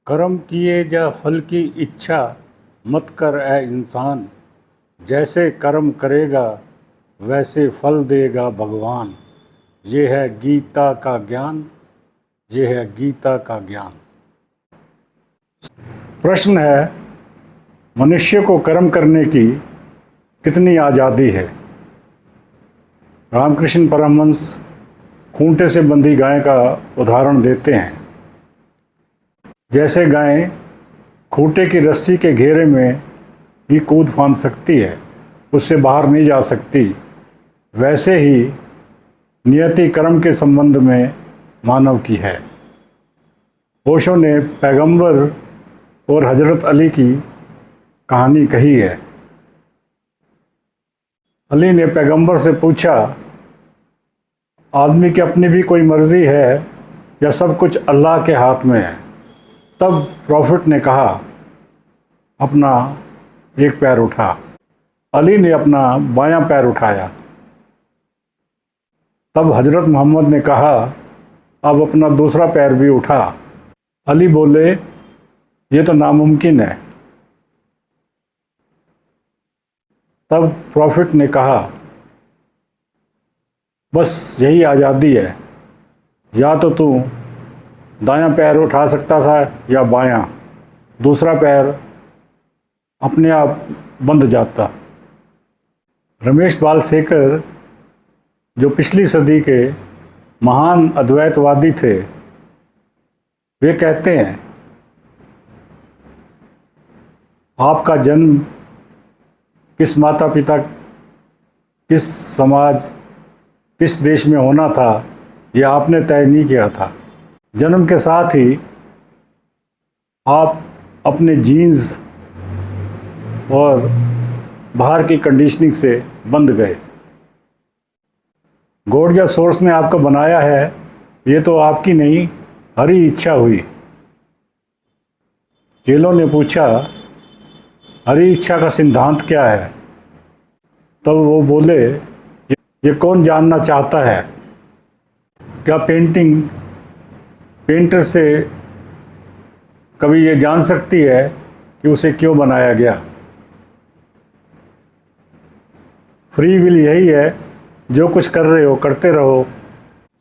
कर्म किए जा फल की इच्छा मत कर ए इंसान। जैसे कर्म करेगा वैसे फल देगा भगवान। ये है गीता का ज्ञान। ये है गीता का ज्ञान। प्रश्न है, मनुष्य को कर्म करने की कितनी आज़ादी है। रामकृष्ण परमहंस खूंटे से बंधी गाय का उदाहरण देते हैं। जैसे गाय खूंटे की रस्सी के घेरे में ही कूद फांद सकती है, उससे बाहर नहीं जा सकती, वैसे ही नियति कर्म के संबंध में मानव की है। ओशो ने पैगंबर और हजरत अली की कहानी कही है। अली ने पैगंबर से पूछा, आदमी की अपनी भी कोई मर्जी है या सब कुछ अल्लाह के हाथ में है। तब प्रॉफिट ने कहा, अपना एक पैर उठा। अली ने अपना बायां पैर उठाया। तब हजरत मोहम्मद ने कहा, अब अपना दूसरा पैर भी उठा। अली बोले, ये तो नामुमकिन है। तब प्रॉफिट ने कहा, बस यही आज़ादी है, या तो तू दायां पैर उठा सकता था या बायां, दूसरा पैर अपने आप बंध जाता। रमेश बालसेकर, जो पिछली सदी के महान अद्वैतवादी थे, वे कहते हैं, आपका जन्म किस माता पिता, किस समाज, किस देश में होना था, यह आपने तय नहीं किया था। जन्म के साथ ही आप अपने जीन्स और बाहर की कंडीशनिंग से बंध गए। गॉड या सोर्स ने आपको बनाया है, ये तो आपकी नहीं, हरी इच्छा हुई। चेलों ने पूछा, हरी इच्छा का सिद्धांत क्या है। तब वो बोले, ये कौन जानना चाहता है। क्या पेंटर से कभी ये जान सकती है कि उसे क्यों बनाया गया। फ्री विल यही है, जो कुछ कर रहे हो करते रहो।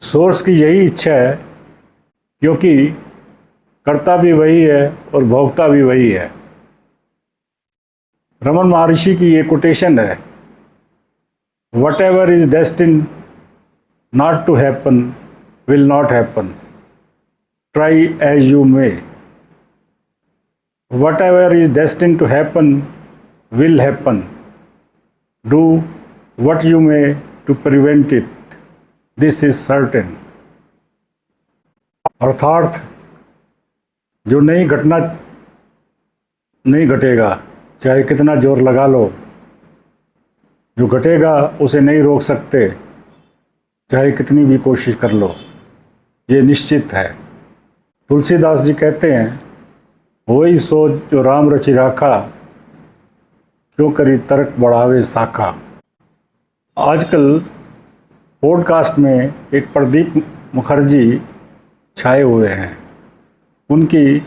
सोर्स की यही इच्छा है, क्योंकि करता भी वही है और भोगता भी वही है। रमन महर्षि की ये कोटेशन है, whatever is destined not to happen will not happen. Try as you may. Whatever is destined to happen will happen. Do what you may to prevent it. This is certain. अर्थात जो नहीं घटना नहीं घटेगा, चाहे कितना जोर लगा लो। जो घटेगा उसे नहीं रोक सकते, चाहे कितनी भी कोशिश कर लो, ये निश्चित है। तुलसीदास जी कहते हैं, वही सोच जो राम रचि राखा, क्यों करी तर्क बढ़ावे साखा। आजकल पॉडकास्ट में एक प्रदीप मुखर्जी छाए हुए हैं। उनकी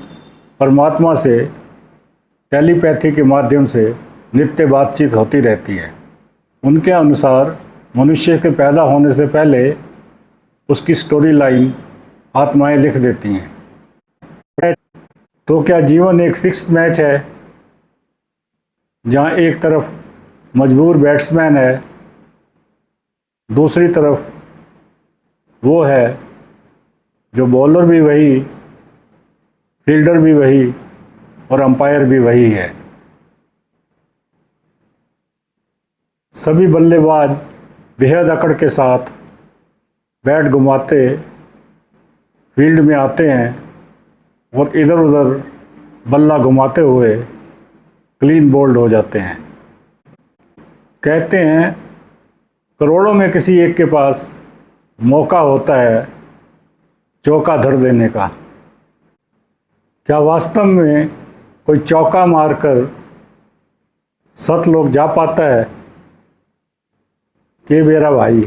परमात्मा से टेलीपैथी के माध्यम से नित्य बातचीत होती रहती है। उनके अनुसार मनुष्य के पैदा होने से पहले उसकी स्टोरी लाइन आत्माएं लिख देती हैं। तो क्या जीवन एक फिक्स्ड मैच है, जहां एक तरफ मजबूर बैट्समैन है, दूसरी तरफ वो है जो बॉलर भी वही, फील्डर भी वही और अंपायर भी वही है। सभी बल्लेबाज बेहद अकड़ के साथ बैट घुमाते फील्ड में आते हैं और इधर उधर बल्ला घुमाते हुए क्लीन बोल्ड हो जाते हैं। कहते हैं, करोड़ों में किसी एक के पास मौका होता है चौका धर देने का। क्या वास्तव में कोई चौका मारकर 7 लोग जा पाता है कि मेरा भाई